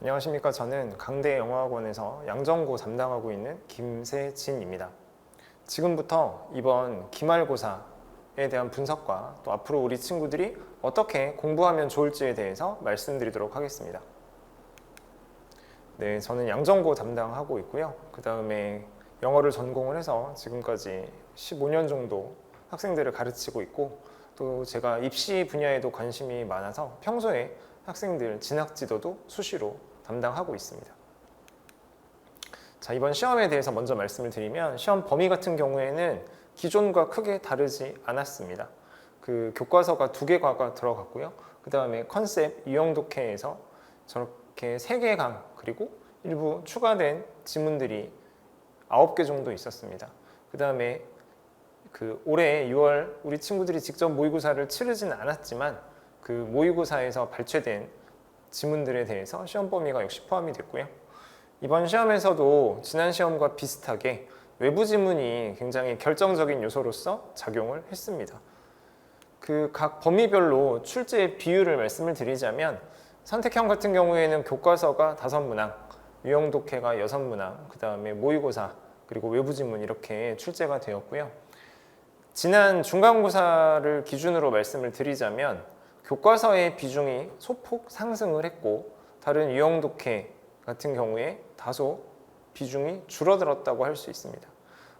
안녕하십니까. 저는 강대영어학원에서 양정고 담당하고 있는 김세진입니다. 지금부터 이번 기말고사에 대한 분석과 또 앞으로 우리 친구들이 어떻게 공부하면 좋을지에 대해서 말씀드리도록 하겠습니다. 네, 저는 양정고 담당하고 있고요. 그 다음에 영어를 전공을 해서 지금까지 15년 정도 학생들을 가르치고 있고, 또 제가 입시 분야에도 관심이 많아서 평소에 학생들 진학 지도도 수시로 담당하고 있습니다. 자, 이번 시험에 대해서 먼저 말씀을 드리면, 시험 범위 같은 경우에는 기존과 크게 다르지 않았습니다. 그 교과서가 2개가 들어갔고요. 그 다음에 컨셉, 유형 독해에서 저렇게 3개 강, 그리고 일부 추가된 지문들이 9개 정도 있었습니다. 그 다음에 올해 6월 우리 친구들이 직접 모의고사를 치르지는 않았지만 그 모의고사에서 발췌된 지문들에 대해서 시험 범위가 역시 포함이 됐고요. 이번 시험에서도 지난 시험과 비슷하게 외부 지문이 굉장히 결정적인 요소로서 작용을 했습니다. 그 각 범위별로 출제 비율을 말씀을 드리자면, 선택형 같은 경우에는 교과서가 5문항, 유형 독해가 6문항, 그 다음에 모의고사, 그리고 외부 지문 이렇게 출제가 되었고요. 지난 중간고사를 기준으로 말씀을 드리자면 교과서의 비중이 소폭 상승을 했고, 다른 유형 독해 같은 경우에 다소 비중이 줄어들었다고 할 수 있습니다.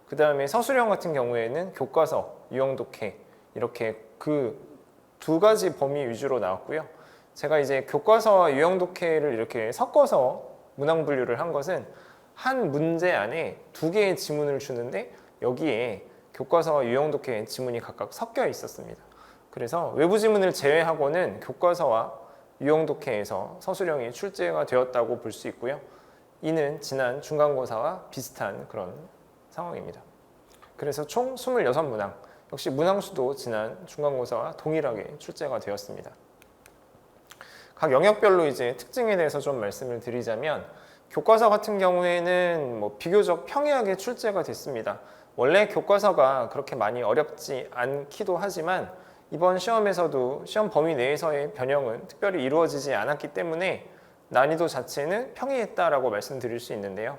그 다음에 서술형 같은 경우에는 교과서, 유형 독해 이렇게 그 2가지 범위 위주로 나왔고요. 제가 이제 교과서와 유형 독해를 이렇게 섞어서 문항 분류를 한 것은, 한 문제 안에 2개의 지문을 주는데 여기에 교과서와 유형 독해 지문이 각각 섞여 있었습니다. 그래서 외부 지문을 제외하고는 교과서와 유형 독해에서 서술형이 출제가 되었다고 볼 수 있고요. 이는 지난 중간고사와 비슷한 그런 상황입니다. 그래서 총 26문항, 역시 문항수도 지난 중간고사와 동일하게 출제가 되었습니다. 각 영역별로 이제 특징에 대해서 좀 말씀을 드리자면, 교과서 같은 경우에는 비교적 평이하게 출제가 됐습니다. 원래 교과서가 그렇게 많이 어렵지 않기도 하지만 이번 시험에서도 시험 범위 내에서의 변형은 특별히 이루어지지 않았기 때문에 난이도 자체는 평이했다라고 말씀드릴 수 있는데요.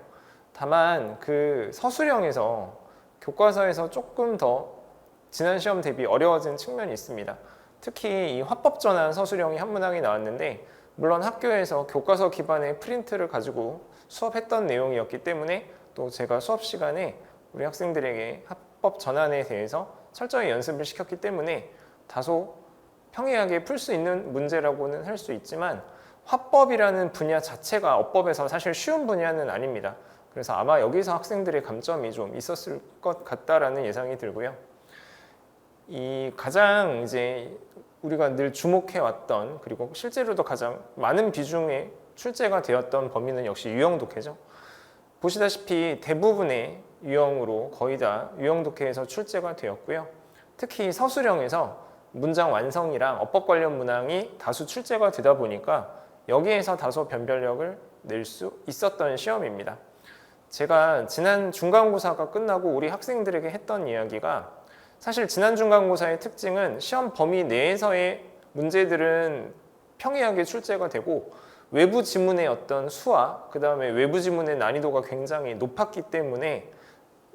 다만 그 서술형에서 교과서에서 조금 더 지난 시험 대비 어려워진 측면이 있습니다. 특히 이 화법전환 서술형이 한 문항이 나왔는데, 물론 학교에서 교과서 기반의 프린트를 가지고 수업했던 내용이었기 때문에 또 제가 수업 시간에 우리 학생들에게 화법 전환에 대해서 철저히 연습을 시켰기 때문에 다소 평이하게 풀 수 있는 문제라고는 할 수 있지만, 화법이라는 분야 자체가 어법에서 사실 쉬운 분야는 아닙니다. 그래서 아마 여기서 학생들의 감점이 좀 있었을 것 같다라는 예상이 들고요. 이 가장 이제 우리가 늘 주목해왔던, 그리고 실제로도 가장 많은 비중의 출제가 되었던 범위는 역시 유형 독해죠. 보시다시피 대부분의 유형으로 거의 다 유형 독해에서 출제가 되었고요. 특히 서술형에서 문장 완성이랑 어법 관련 문항이 다수 출제가 되다 보니까 여기에서 다소 변별력을 낼 수 있었던 시험입니다. 제가 지난 중간고사가 끝나고 우리 학생들에게 했던 이야기가, 사실 지난 중간고사의 특징은 시험 범위 내에서의 문제들은 평이하게 출제가 되고, 외부 지문의 어떤 수와 그 다음에 외부 지문의 난이도가 굉장히 높았기 때문에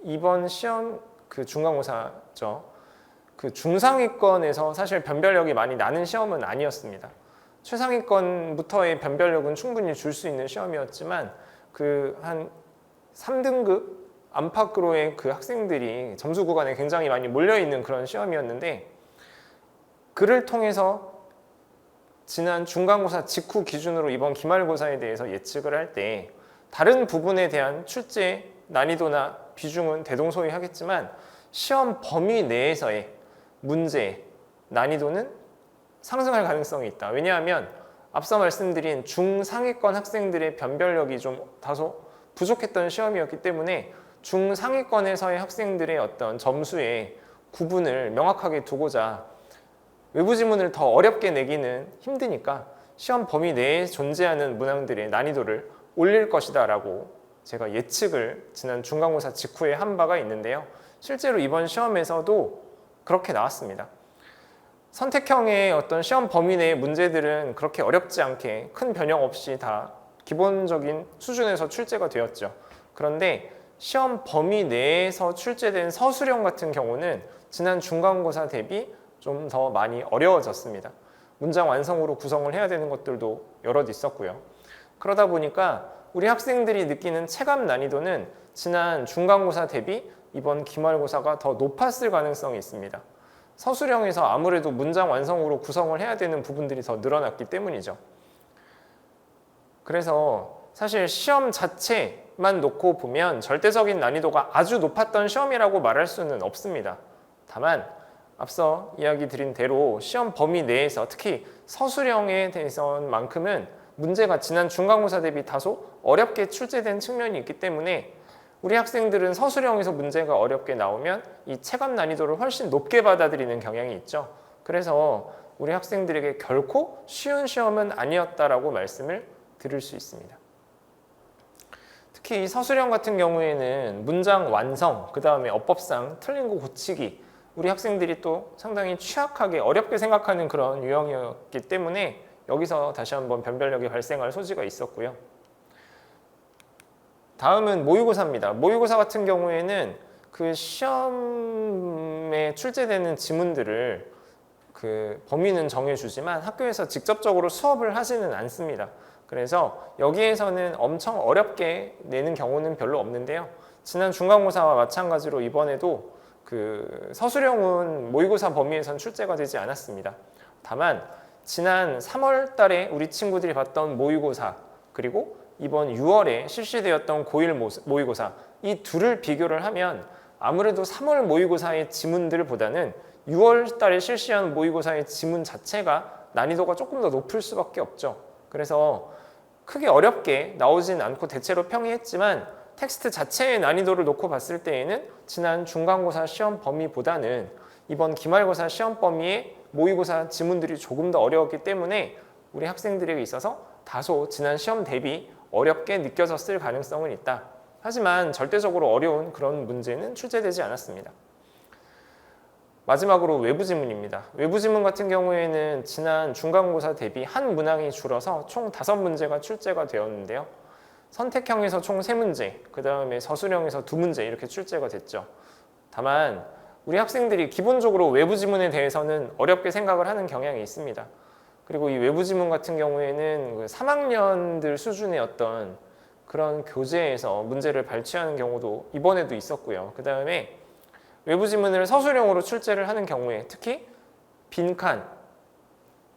이번 시험 그 중간고사죠. 그 중상위권에서 사실 변별력이 많이 나는 시험은 아니었습니다. 최상위권부터의 변별력은 충분히 줄 수 있는 시험이었지만 그 한 3등급 안팎으로의 그 학생들이 점수 구간에 굉장히 많이 몰려있는 그런 시험이었는데, 그를 통해서 지난 중간고사 직후 기준으로 이번 기말고사에 대해서 예측을 할 때 다른 부분에 대한 출제 난이도나 비중은 대동소이하겠지만 시험 범위 내에서의 문제 난이도는 상승할 가능성이 있다. 왜냐하면 앞서 말씀드린 중상위권 학생들의 변별력이 좀 다소 부족했던 시험이었기 때문에 중상위권에서의 학생들의 어떤 점수의 구분을 명확하게 두고자 외부 지문을 더 어렵게 내기는 힘드니까 시험 범위 내에 존재하는 문항들의 난이도를 올릴 것이다 라고 제가 예측을 지난 중간고사 직후에 한 바가 있는데요. 실제로 이번 시험에서도 그렇게 나왔습니다. 선택형의 어떤 시험 범위 내의 문제들은 그렇게 어렵지 않게 큰 변형 없이 다 기본적인 수준에서 출제가 되었죠. 그런데 시험 범위 내에서 출제된 서술형 같은 경우는 지난 중간고사 대비 좀 더 많이 어려워졌습니다. 문장 완성으로 구성을 해야 되는 것들도 여럿 있었고요. 그러다 보니까 우리 학생들이 느끼는 체감 난이도는 지난 중간고사 대비 이번 기말고사가 더 높았을 가능성이 있습니다. 서술형에서 아무래도 문장 완성으로 구성을 해야 되는 부분들이 더 늘어났기 때문이죠. 그래서 사실 시험 자체만 놓고 보면 절대적인 난이도가 아주 높았던 시험이라고 말할 수는 없습니다. 다만 앞서 이야기 드린 대로 시험 범위 내에서 특히 서술형에 대해서만큼은 문제가 지난 중간고사 대비 다소 어렵게 출제된 측면이 있기 때문에 우리 학생들은 서술형에서 문제가 어렵게 나오면 이 체감 난이도를 훨씬 높게 받아들이는 경향이 있죠. 그래서 우리 학생들에게 결코 쉬운 시험은 아니었다라고 말씀을 드릴 수 있습니다. 특히 이 서술형 같은 경우에는 문장 완성, 그 다음에 어법상 틀린 거 고치기, 우리 학생들이 또 상당히 취약하게 어렵게 생각하는 그런 유형이었기 때문에 여기서 다시 한번 변별력이 발생할 소지가 있었고요. 다음은 모의고사입니다. 모의고사 같은 경우에는 그 시험에 출제되는 지문들을 그 범위는 정해주지만 학교에서 직접적으로 수업을 하지는 않습니다. 그래서 여기에서는 엄청 어렵게 내는 경우는 별로 없는데요. 지난 중간고사와 마찬가지로 이번에도 그 서술형은 모의고사 범위에선 출제가 되지 않았습니다. 다만 지난 3월 달에 우리 친구들이 봤던 모의고사 그리고 이번 6월에 실시되었던 고1 모의고사 이 둘을 비교를 하면 아무래도 3월 모의고사의 지문들보다는 6월 달에 실시한 모의고사의 지문 자체가 난이도가 조금 더 높을 수밖에 없죠. 그래서 크게 어렵게 나오진 않고 대체로 평이했지만 텍스트 자체의 난이도를 놓고 봤을 때에는 지난 중간고사 시험 범위보다는 이번 기말고사 시험 범위의 모의고사 지문들이 조금 더 어려웠기 때문에 우리 학생들에게 있어서 다소 지난 시험 대비 어렵게 느껴졌을 가능성은 있다. 하지만 절대적으로 어려운 그런 문제는 출제되지 않았습니다. 마지막으로 외부 지문입니다. 외부 지문 같은 경우에는 지난 중간고사 대비 한 문항이 줄어서 총 5문제가 출제가 되었는데요. 선택형에서 총 3문제, 그 다음에 서술형에서 2문제 이렇게 출제가 됐죠. 다만 우리 학생들이 기본적으로 외부 지문에 대해서는 어렵게 생각을 하는 경향이 있습니다. 그리고 이 외부 지문 같은 경우에는 3학년들 수준의 어떤 그런 교재에서 문제를 발췌하는 경우도 이번에도 있었고요. 그 다음에 외부 지문을 서술형으로 출제를 하는 경우에 특히 빈칸,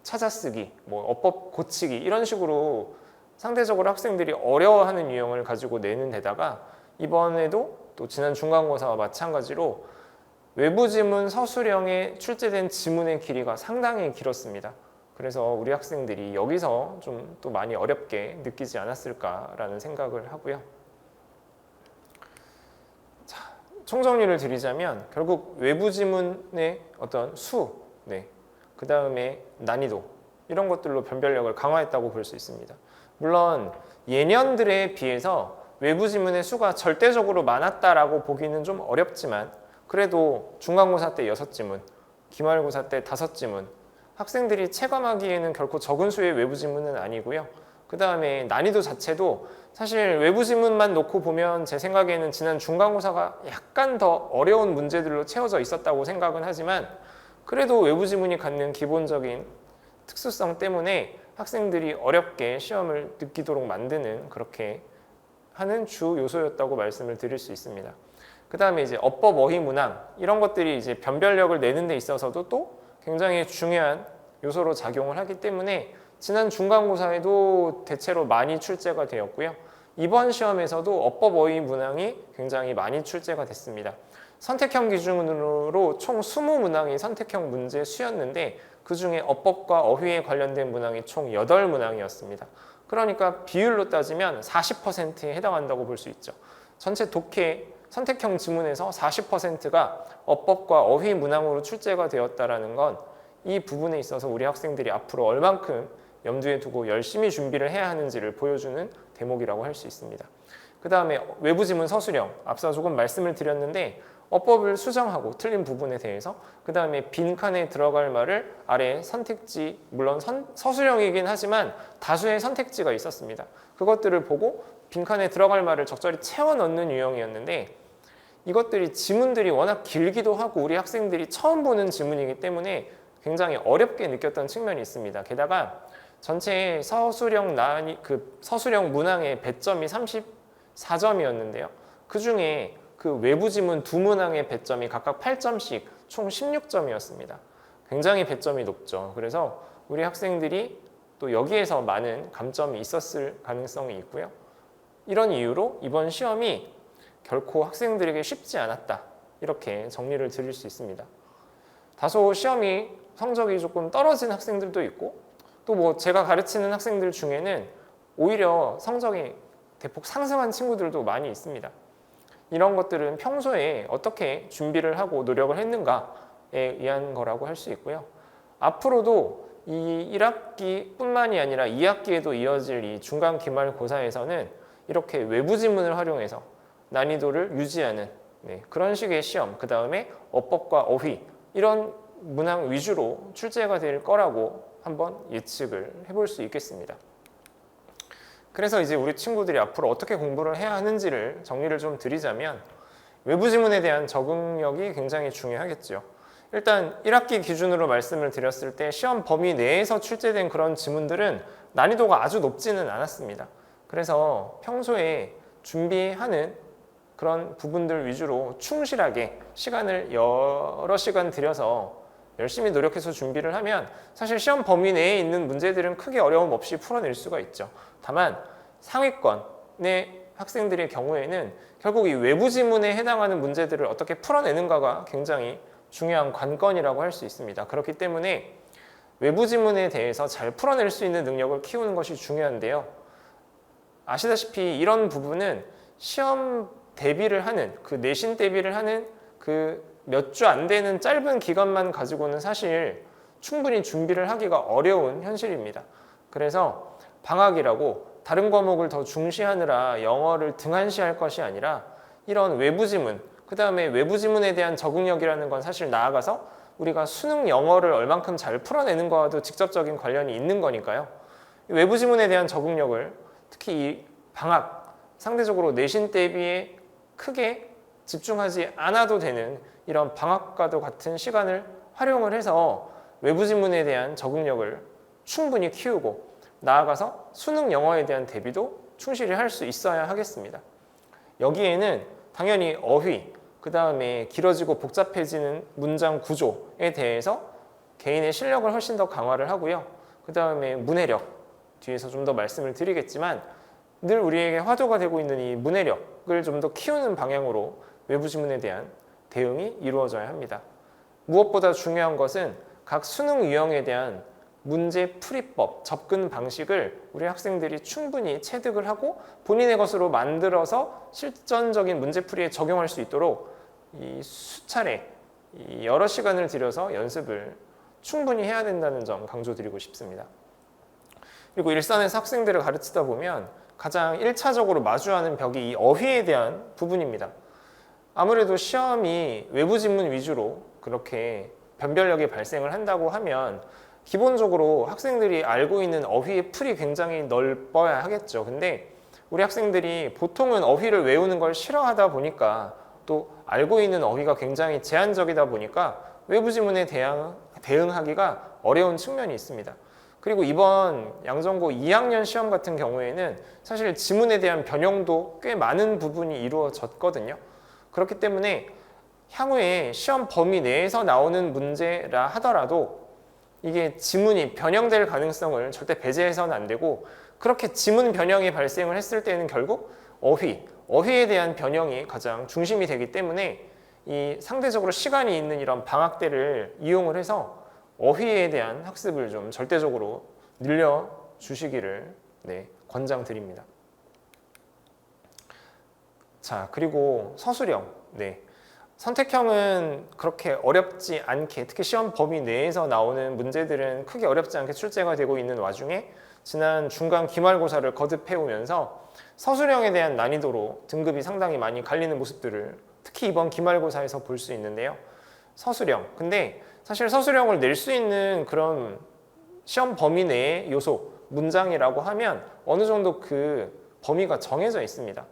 찾아쓰기, 어법 고치기 이런 식으로 상대적으로 학생들이 어려워하는 유형을 가지고 내는 데다가 이번에도 또 지난 중간고사와 마찬가지로 외부 지문 서술형에 출제된 지문의 길이가 상당히 길었습니다. 그래서 우리 학생들이 여기서 좀 또 많이 어렵게 느끼지 않았을까라는 생각을 하고요. 자, 총정리를 드리자면 결국 외부 지문의 어떤 수, 그 다음에 난이도 이런 것들로 변별력을 강화했다고 볼 수 있습니다. 물론 예년들에 비해서 외부 지문의 수가 절대적으로 많았다라고 보기는 좀 어렵지만 그래도 중간고사 때 6지문, 기말고사 때 5지문 학생들이 체감하기에는 결코 적은 수의 외부 지문은 아니고요. 그 다음에 난이도 자체도 사실 외부 지문만 놓고 보면 제 생각에는 지난 중간고사가 약간 더 어려운 문제들로 채워져 있었다고 생각은 하지만 그래도 외부 지문이 갖는 기본적인 특수성 때문에 학생들이 어렵게 시험을 느끼도록 만드는 그렇게 하는 주 요소였다고 말씀을 드릴 수 있습니다. 그 다음에 이제 어법, 어휘, 문항 이런 것들이 이제 변별력을 내는 데 있어서도 또 굉장히 중요한 요소로 작용을 하기 때문에 지난 중간고사에도 대체로 많이 출제가 되었고요. 이번 시험에서도 어법, 어휘, 문항이 굉장히 많이 출제가 됐습니다. 선택형 기준으로 총 20문항이 선택형 문제 수였는데 그중에 어법과 어휘에 관련된 문항이 총 8문항이었습니다. 그러니까 비율로 따지면 40%에 해당한다고 볼 수 있죠. 전체 독해 선택형 지문에서 40%가 어법과 어휘 문항으로 출제가 되었다는 건 이 부분에 있어서 우리 학생들이 앞으로 얼만큼 염두에 두고 열심히 준비를 해야 하는지를 보여주는 대목이라고 할 수 있습니다. 그 다음에 외부 지문 서술형, 앞서 조금 말씀을 드렸는데 어법을 수정하고 틀린 부분에 대해서 그 다음에 빈칸에 들어갈 말을 아래 선택지, 물론 서술형이긴 하지만 다수의 선택지가 있었습니다. 그것들을 보고 빈칸에 들어갈 말을 적절히 채워 넣는 유형이었는데 이것들이 지문들이 워낙 길기도 하고 우리 학생들이 처음 보는 지문이기 때문에 굉장히 어렵게 느꼈던 측면이 있습니다. 게다가 전체 서술형 문항의 배점이 34점이었는데요. 그 중에 그 외부 지문 두 문항의 배점이 각각 8점씩 총 16점이었습니다. 굉장히 배점이 높죠. 그래서 우리 학생들이 또 여기에서 많은 감점이 있었을 가능성이 있고요. 이런 이유로 이번 시험이 결코 학생들에게 쉽지 않았다. 이렇게 정리를 드릴 수 있습니다. 다소 시험이 성적이 조금 떨어진 학생들도 있고 또 뭐 제가 가르치는 학생들 중에는 오히려 성적이 대폭 상승한 친구들도 많이 있습니다. 이런 것들은 평소에 어떻게 준비를 하고 노력을 했는가에 의한 거라고 할 수 있고요. 앞으로도 이 1학기뿐만이 아니라 2학기에도 이어질 이 중간 기말고사에서는 이렇게 외부 지문을 활용해서 난이도를 유지하는 그런 식의 시험, 그 다음에 어법과 어휘 이런 문항 위주로 출제가 될 거라고 한번 예측을 해볼 수 있겠습니다. 그래서 이제 우리 친구들이 앞으로 어떻게 공부를 해야 하는지를 정리를 좀 드리자면 외부 지문에 대한 적응력이 굉장히 중요하겠죠. 일단 1학기 기준으로 말씀을 드렸을 때 시험 범위 내에서 출제된 그런 지문들은 난이도가 아주 높지는 않았습니다. 그래서 평소에 준비하는 그런 부분들 위주로 충실하게 시간을 여러 시간 들여서 열심히 노력해서 준비를 하면 사실 시험 범위 내에 있는 문제들은 크게 어려움 없이 풀어낼 수가 있죠. 다만 상위권의 학생들의 경우에는 결국 이 외부 지문에 해당하는 문제들을 어떻게 풀어내는가가 굉장히 중요한 관건이라고 할 수 있습니다. 그렇기 때문에 외부 지문에 대해서 잘 풀어낼 수 있는 능력을 키우는 것이 중요한데요. 아시다시피 이런 부분은 시험 대비를 하는 그 내신 대비를 하는 그 몇 주 안 되는 짧은 기간만 가지고는 사실 충분히 준비를 하기가 어려운 현실입니다. 그래서 방학이라고 다른 과목을 더 중시하느라 영어를 등한시할 것이 아니라 이런 외부 지문, 그 다음에 외부 지문에 대한 적응력이라는 건 사실 나아가서 우리가 수능 영어를 얼만큼 잘 풀어내는 거와도 직접적인 관련이 있는 거니까요. 외부 지문에 대한 적응력을 특히 이 방학, 상대적으로 내신 대비에 크게 집중하지 않아도 되는 이런 방학과도 같은 시간을 활용을 해서 외부 지문에 대한 적응력을 충분히 키우고 나아가서 수능 영어에 대한 대비도 충실히 할 수 있어야 하겠습니다. 여기에는 당연히 어휘, 그 다음에 길어지고 복잡해지는 문장 구조에 대해서 개인의 실력을 훨씬 더 강화를 하고요. 그 다음에 문해력, 뒤에서 좀 더 말씀을 드리겠지만 늘 우리에게 화두가 되고 있는 이 문해력을 좀 더 키우는 방향으로 외부 지문에 대한 대응이 이루어져야 합니다. 무엇보다 중요한 것은 각 수능 유형에 대한 문제 풀이법, 접근 방식을 우리 학생들이 충분히 체득을 하고 본인의 것으로 만들어서 실전적인 문제풀이에 적용할 수 있도록 이 수차례, 여러 시간을 들여서 연습을 충분히 해야 된다는 점 강조드리고 싶습니다. 그리고 일선에서 학생들을 가르치다 보면 가장 1차적으로 마주하는 벽이 이 어휘에 대한 부분입니다. 아무래도 시험이 외부 지문 위주로 그렇게 변별력이 발생을 한다고 하면 기본적으로 학생들이 알고 있는 어휘의 풀이 굉장히 넓어야 하겠죠. 근데 우리 학생들이 보통은 어휘를 외우는 걸 싫어하다 보니까 또 알고 있는 어휘가 굉장히 제한적이다 보니까 외부 지문에 대응하기가 어려운 측면이 있습니다. 그리고 이번 양전고 2학년 시험 같은 경우에는 사실 지문에 대한 변형도 꽤 많은 부분이 이루어졌거든요. 그렇기 때문에 향후에 시험 범위 내에서 나오는 문제라 하더라도 이게 지문이 변형될 가능성을 절대 배제해서는 안 되고 그렇게 지문 변형이 발생을 했을 때는 결국 어휘에 대한 변형이 가장 중심이 되기 때문에 이 상대적으로 시간이 있는 이런 방학 때를 이용을 해서 어휘에 대한 학습을 좀 절대적으로 늘려주시기를 권장드립니다. 자, 그리고 서술형. 선택형은 그렇게 어렵지 않게, 특히 시험 범위 내에서 나오는 문제들은 크게 어렵지 않게 출제가 되고 있는 와중에 지난 중간 기말고사를 거듭해오면서 서술형에 대한 난이도로 등급이 상당히 많이 갈리는 모습들을 특히 이번 기말고사에서 볼 수 있는데요. 서술형. 근데 사실 서술형을 낼 수 있는 그런 시험 범위 내의 요소, 문장이라고 하면 어느 정도 그 범위가 정해져 있습니다.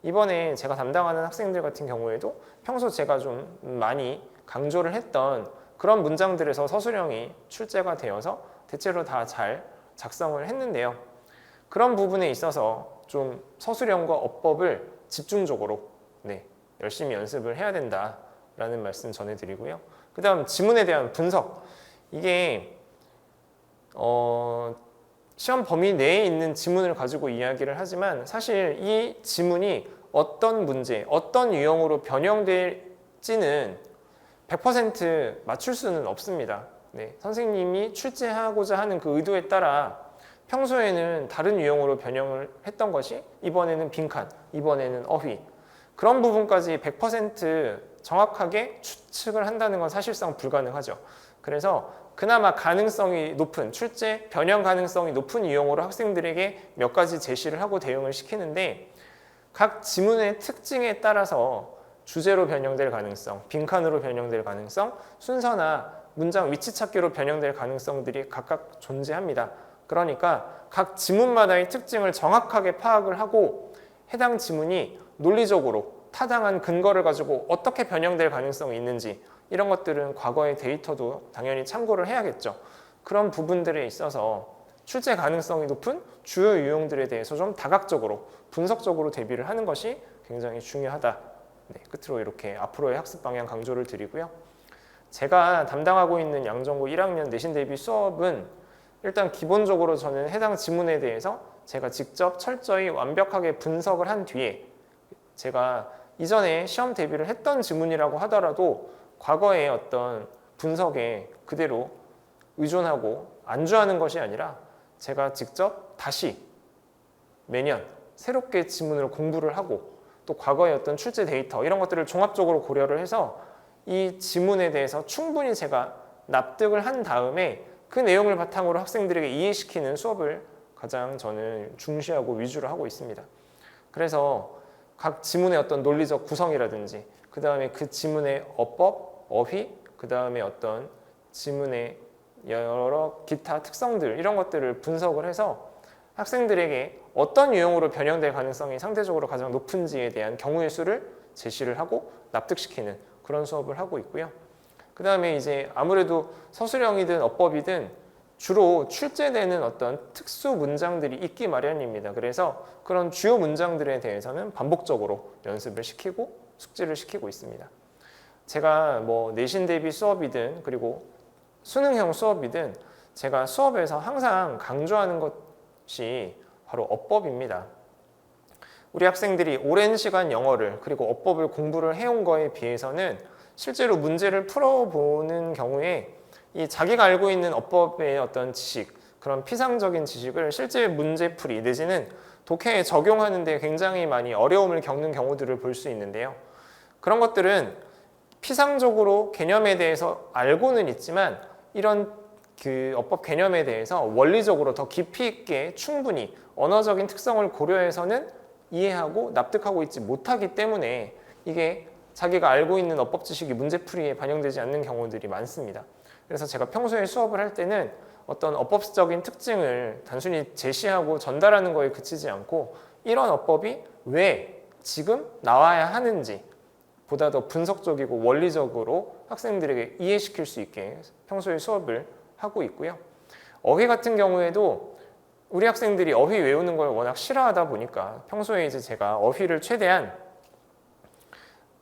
이번에 제가 담당하는 학생들 같은 경우에도 평소 제가 좀 많이 강조를 했던 그런 문장들에서 서술형이 출제가 되어서 대체로 다 잘 작성을 했는데요. 그런 부분에 있어서 좀 서술형과 어법을 집중적으로 열심히 연습을 해야 된다라는 말씀 전해드리고요. 그 다음 지문에 대한 분석. 이게 시험 범위 내에 있는 지문을 가지고 이야기를 하지만 사실 이 지문이 어떤 문제, 어떤 유형으로 변형될지는 100% 맞출 수는 없습니다. 선생님이 출제하고자 하는 그 의도에 따라 평소에는 다른 유형으로 변형을 했던 것이 이번에는 빈칸, 이번에는 어휘, 그런 부분까지 100% 정확하게 추측을 한다는 건 사실상 불가능하죠. 그래서 그나마 가능성이 높은, 출제 변형 가능성이 높은 유형으로 학생들에게 몇 가지 제시를 하고 대응을 시키는데, 각 지문의 특징에 따라서 주제로 변형될 가능성, 빈칸으로 변형될 가능성, 순서나 문장 위치 찾기로 변형될 가능성들이 각각 존재합니다. 그러니까 각 지문마다의 특징을 정확하게 파악을 하고 해당 지문이 논리적으로 타당한 근거를 가지고 어떻게 변형될 가능성이 있는지, 이런 것들은 과거의 데이터도 당연히 참고를 해야겠죠. 그런 부분들에 있어서 출제 가능성이 높은 주요 유형들에 대해서 좀 다각적으로 분석적으로 대비를 하는 것이 굉장히 중요하다. 끝으로 이렇게 앞으로의 학습 방향 강조를 드리고요. 제가 담당하고 있는 양정고 1학년 내신 대비 수업은 일단 기본적으로 저는 해당 지문에 대해서 제가 직접 철저히 완벽하게 분석을 한 뒤에, 제가 이전에 시험 대비를 했던 지문이라고 하더라도 과거의 어떤 분석에 그대로 의존하고 안주하는 것이 아니라 제가 직접 다시 매년 새롭게 지문을 공부를 하고 또 과거의 어떤 출제 데이터 이런 것들을 종합적으로 고려를 해서 이 지문에 대해서 충분히 제가 납득을 한 다음에 그 내용을 바탕으로 학생들에게 이해시키는 수업을 가장 저는 중시하고 위주로 하고 있습니다. 그래서 각 지문의 어떤 논리적 구성이라든지, 그 다음에 그 지문의 어법, 어휘, 그 다음에 어떤 지문의 여러 기타 특성들, 이런 것들을 분석을 해서 학생들에게 어떤 유형으로 변형될 가능성이 상대적으로 가장 높은지에 대한 경우의 수를 제시를 하고 납득시키는 그런 수업을 하고 있고요. 그 다음에 이제 아무래도 서술형이든 어법이든 주로 출제되는 어떤 특수 문장들이 있기 마련입니다. 그래서 그런 주요 문장들에 대해서는 반복적으로 연습을 시키고 숙지를 시키고 있습니다. 제가 뭐 내신 대비 수업이든 그리고 수능형 수업이든 제가 수업에서 항상 강조하는 것이 바로 어법입니다. 우리 학생들이 오랜 시간 영어를 그리고 어법을 공부를 해온 거에 비해서는 실제로 문제를 풀어보는 경우에 이 자기가 알고 있는 어법의 어떤 지식, 그런 피상적인 지식을 실제 문제풀이 내지는 독해에 적용하는 데 굉장히 많이 어려움을 겪는 경우들을 볼 수 있는데요. 그런 것들은 피상적으로 개념에 대해서 알고는 있지만 이런 그 어법 개념에 대해서 원리적으로 더 깊이 있게 충분히 언어적인 특성을 고려해서는 이해하고 납득하고 있지 못하기 때문에 이게 자기가 알고 있는 어법 지식이 문제풀이에 반영되지 않는 경우들이 많습니다. 그래서 제가 평소에 수업을 할 때는 어떤 어법적인 특징을 단순히 제시하고 전달하는 거에 그치지 않고 이런 어법이 왜 지금 나와야 하는지 보다 더 분석적이고 원리적으로 학생들에게 이해시킬 수 있게 평소에 수업을 하고 있고요. 어휘 같은 경우에도 우리 학생들이 어휘 외우는 걸 워낙 싫어하다 보니까 평소에 이제 제가 어휘를 최대한,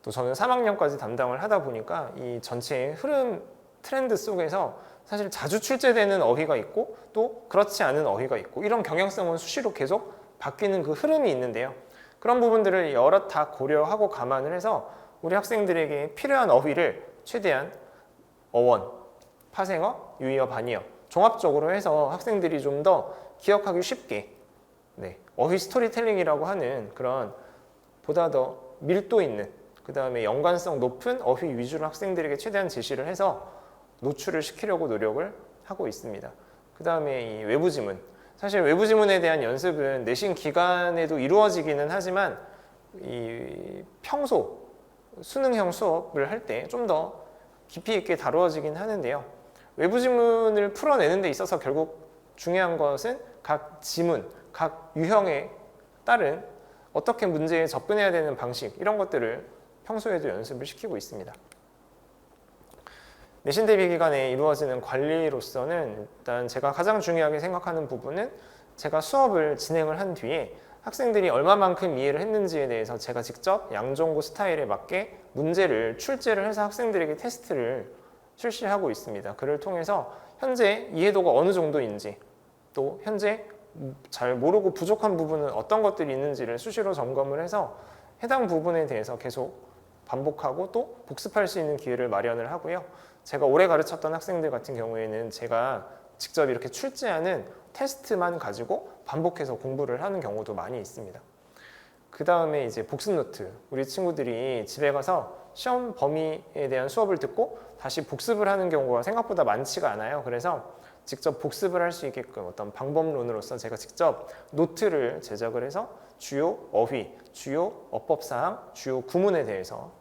또 저는 3학년까지 담당을 하다 보니까 이 전체의 흐름 트렌드 속에서 사실 자주 출제되는 어휘가 있고 또 그렇지 않은 어휘가 있고 이런 경향성은 수시로 계속 바뀌는 그 흐름이 있는데요. 그런 부분들을 여러 다 고려하고 감안을 해서 우리 학생들에게 필요한 어휘를 최대한 어원, 파생어, 유의어, 반의어 종합적으로 해서 학생들이 좀 더 기억하기 쉽게 어휘 스토리텔링이라고 하는 그런 보다 더 밀도 있는, 그 다음에 연관성 높은 어휘 위주로 학생들에게 최대한 제시를 해서 노출을 시키려고 노력을 하고 있습니다. 그 다음에 이 외부 지문. 사실 외부 지문에 대한 연습은 내신 기간에도 이루어지기는 하지만 이 평소 수능형 수업을 할 때 좀 더 깊이 있게 다루어지긴 하는데요. 외부 지문을 풀어내는 데 있어서 결국 중요한 것은 각 지문, 각 유형에 따른 어떻게 문제에 접근해야 되는 방식, 이런 것들을 평소에도 연습을 시키고 있습니다. 내신 대비 기간에 이루어지는 관리로서는 일단 제가 가장 중요하게 생각하는 부분은 제가 수업을 진행을 한 뒤에 학생들이 얼마만큼 이해를 했는지에 대해서 제가 직접 양정고 스타일에 맞게 문제를 출제를 해서 학생들에게 테스트를 실시하고 있습니다. 그를 통해서 현재 이해도가 어느 정도인지, 또 현재 잘 모르고 부족한 부분은 어떤 것들이 있는지를 수시로 점검을 해서 해당 부분에 대해서 계속 반복하고 또 복습할 수 있는 기회를 마련을 하고요. 제가 오래 가르쳤던 학생들 같은 경우에는 제가 직접 이렇게 출제하는 테스트만 가지고 반복해서 공부를 하는 경우도 많이 있습니다. 그 다음에 이제 복습 노트, 우리 친구들이 집에 가서 시험 범위에 대한 수업을 듣고 다시 복습을 하는 경우가 생각보다 많지가 않아요. 그래서 직접 복습을 할 수 있게끔 어떤 방법론으로서 제가 직접 노트를 제작을 해서 주요 어휘, 주요 어법사항, 주요 구문에 대해서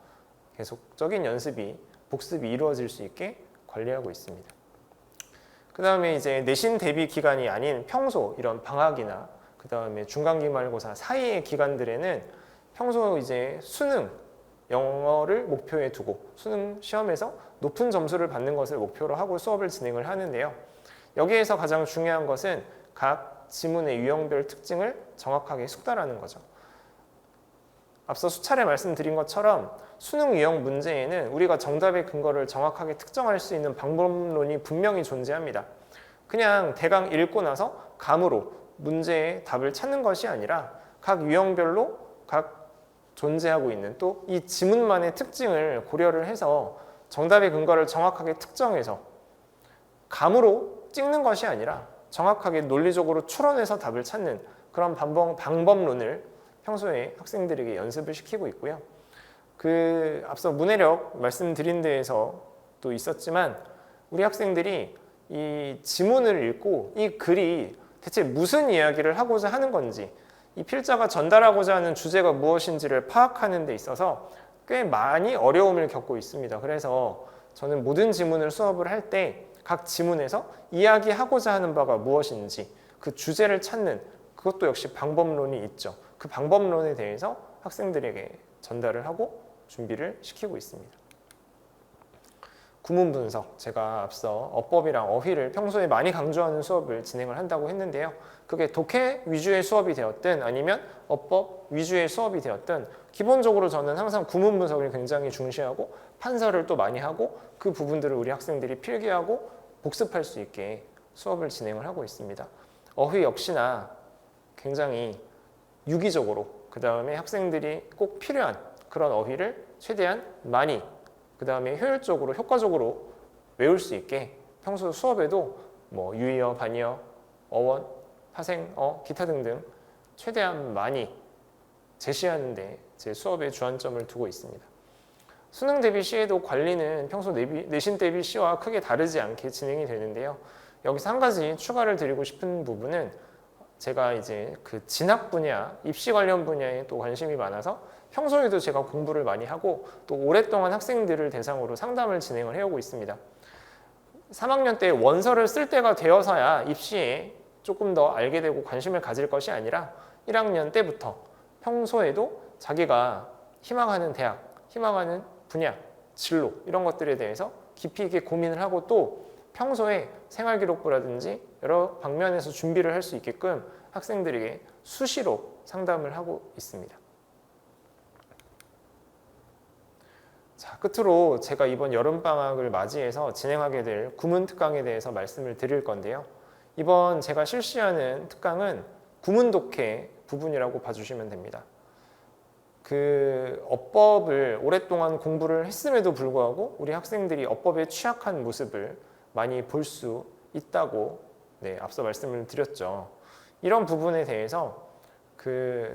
계속적인 연습이, 복습이 이루어질 수 있게 관리하고 있습니다. 그 다음에 이제 내신 대비 기간이 아닌 평소 이런 방학이나 그 다음에 중간기말고사 사이의 기간들에는 평소 이제 수능 영어를 목표에 두고 수능 시험에서 높은 점수를 받는 것을 목표로 하고 수업을 진행을 하는데요. 여기에서 가장 중요한 것은 각 지문의 유형별 특징을 정확하게 숙달하는 거죠. 앞서 수차례 말씀드린 것처럼 수능 유형 문제에는 우리가 정답의 근거를 정확하게 특정할 수 있는 방법론이 분명히 존재합니다. 그냥 대강 읽고 나서 감으로 문제의 답을 찾는 것이 아니라 각 유형별로 각 존재하고 있는 또 이 지문만의 특징을 고려를 해서 정답의 근거를 정확하게 특정해서 감으로 찍는 것이 아니라 정확하게 논리적으로 추론해서 답을 찾는 그런 방법론을 평소에 학생들에게 연습을 시키고 있고요. 그 앞서 문해력 말씀드린 데에서 또 있었지만 우리 학생들이 이 지문을 읽고 이 글이 대체 무슨 이야기를 하고자 하는 건지, 이 필자가 전달하고자 하는 주제가 무엇인지를 파악하는 데 있어서 꽤 많이 어려움을 겪고 있습니다. 그래서 저는 모든 지문을 수업을 할 때 각 지문에서 이야기하고자 하는 바가 무엇인지 그 주제를 찾는, 그것도 역시 방법론이 있죠. 그 방법론에 대해서 학생들에게 전달을 하고 준비를 시키고 있습니다. 구문 분석, 제가 앞서 어법이랑 어휘를 평소에 많이 강조하는 수업을 진행을 한다고 했는데요. 그게 독해 위주의 수업이 되었든 아니면 어법 위주의 수업이 되었든 기본적으로 저는 항상 구문 분석을 굉장히 중시하고 판서를 또 많이 하고 그 부분들을 우리 학생들이 필기하고 복습할 수 있게 수업을 진행을 하고 있습니다. 어휘 역시나 굉장히 유기적으로, 그 다음에 학생들이 꼭 필요한 그런 어휘를 최대한 많이, 그 다음에 효율적으로, 효과적으로 외울 수 있게 평소 수업에도 뭐 유의어, 반의어, 어원, 파생어, 기타 등등 최대한 많이 제시하는 데 제 수업에 주안점을 두고 있습니다. 수능 대비 시에도 관리는 평소 내신 대비 시와 크게 다르지 않게 진행이 되는데요. 여기서 한 가지 추가를 드리고 싶은 부분은 제가 이제 그 진학 분야, 입시 관련 분야에 또 관심이 많아서 평소에도 제가 공부를 많이 하고 또 오랫동안 학생들을 대상으로 상담을 진행을 해오고 있습니다. 3학년 때 원서를 쓸 때가 되어서야 입시에 조금 더 알게 되고 관심을 가질 것이 아니라 1학년 때부터 평소에도 자기가 희망하는 대학, 희망하는 분야, 진로 이런 것들에 대해서 깊이 있게 고민을 하고 또 평소에 생활기록부라든지 여러 방면에서 준비를 할 수 있게끔 학생들에게 수시로 상담을 하고 있습니다. 자, 끝으로 제가 이번 여름방학을 맞이해서 진행하게 될 구문 특강에 대해서 말씀을 드릴 건데요. 이번 제가 실시하는 특강은 구문 독해 부분이라고 봐주시면 됩니다. 그 어법을 오랫동안 공부를 했음에도 불구하고 우리 학생들이 어법에 취약한 모습을 많이 볼 수 있다고 앞서 말씀을 드렸죠. 이런 부분에 대해서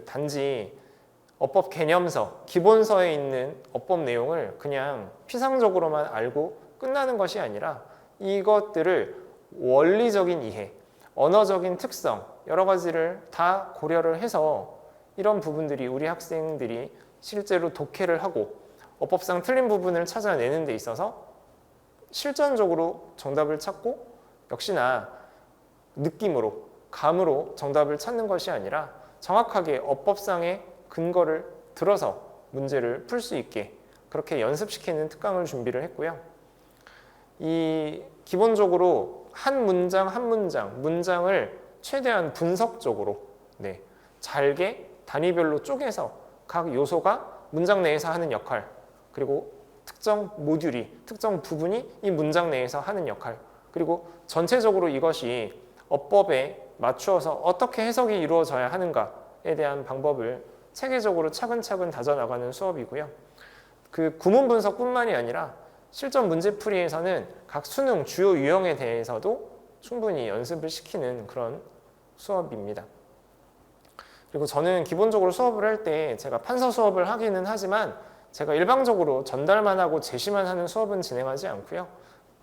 단지 어법 개념서, 기본서에 있는 어법 내용을 그냥 피상적으로만 알고 끝나는 것이 아니라 이것들을 원리적인 이해, 언어적인 특성, 여러 가지를 다 고려를 해서 이런 부분들이 우리 학생들이 실제로 독해를 하고 어법상 틀린 부분을 찾아내는 데 있어서 실전적으로 정답을 찾고 역시나 느낌으로, 감으로 정답을 찾는 것이 아니라 정확하게 어법상의 근거를 들어서 문제를 풀 수 있게 그렇게 연습시키는 특강을 준비를 했고요. 이 기본적으로 한 문장 한 문장을 최대한 분석적으로 잘게 단위별로 쪼개서 각 요소가 문장 내에서 하는 역할, 그리고 특정 모듈이, 특정 부분이 이 문장 내에서 하는 역할, 그리고 전체적으로 이것이 어법에 맞추어서 어떻게 해석이 이루어져야 하는가에 대한 방법을 체계적으로 차근차근 다져나가는 수업이고요. 그 구문 분석뿐만이 아니라 실전 문제풀이에서는 각 수능 주요 유형에 대해서도 충분히 연습을 시키는 그런 수업입니다. 그리고 저는 기본적으로 수업을 할 때 제가 판서 수업을 하기는 하지만 제가 일방적으로 전달만 하고 제시만 하는 수업은 진행하지 않고요.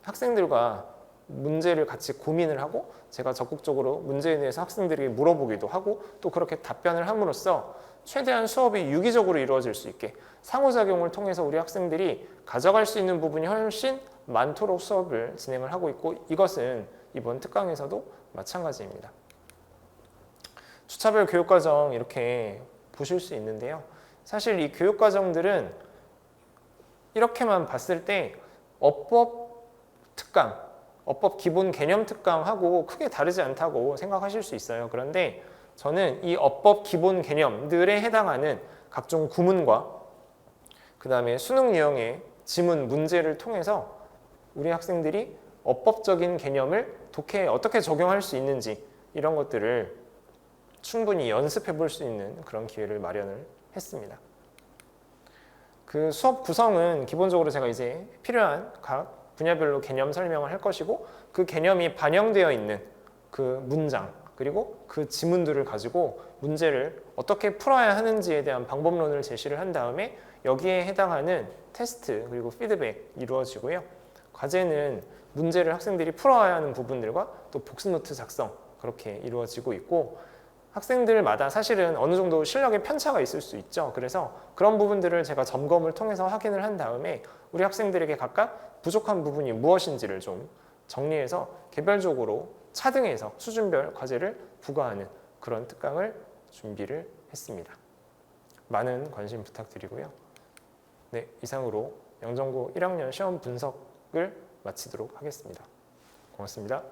학생들과 문제를 같이 고민을 하고 제가 적극적으로 문제에 대해서 학생들에게 물어보기도 하고 또 그렇게 답변을 함으로써 최대한 수업이 유기적으로 이루어질 수 있게 상호작용을 통해서 우리 학생들이 가져갈 수 있는 부분이 훨씬 많도록 수업을 진행을 하고 있고, 이것은 이번 특강에서도 마찬가지입니다. 주차별 교육과정 이렇게 보실 수 있는데요. 사실 이 교육과정들은 이렇게만 봤을 때 어법 특강, 어법 기본 개념 특강하고 크게 다르지 않다고 생각하실 수 있어요. 그런데 저는 이 어법 기본 개념들에 해당하는 각종 구문과 그 다음에 수능 유형의 지문 문제를 통해서 우리 학생들이 어법적인 개념을 독해에 어떻게 적용할 수 있는지 이런 것들을 충분히 연습해 볼 수 있는 그런 기회를 마련을 했습니다. 그 수업 구성은 기본적으로 제가 이제 필요한 각 분야별로 개념 설명을 할 것이고, 그 개념이 반영되어 있는 그 문장 그리고 그 지문들을 가지고 문제를 어떻게 풀어야 하는지에 대한 방법론을 제시를 한 다음에 여기에 해당하는 테스트 그리고 피드백 이루어지고요. 과제는 문제를 학생들이 풀어야 하는 부분들과 또 복습노트 작성 그렇게 이루어지고 있고, 학생들마다 사실은 어느 정도 실력의 편차가 있을 수 있죠. 그래서 그런 부분들을 제가 점검을 통해서 확인을 한 다음에 우리 학생들에게 각각 부족한 부분이 무엇인지를 좀 정리해서 개별적으로 차등해서 수준별 과제를 부과하는 그런 특강을 준비를 했습니다. 많은 관심 부탁드리고요. 네, 이상으로 영정고 1학년 시험 분석을 마치도록 하겠습니다. 고맙습니다.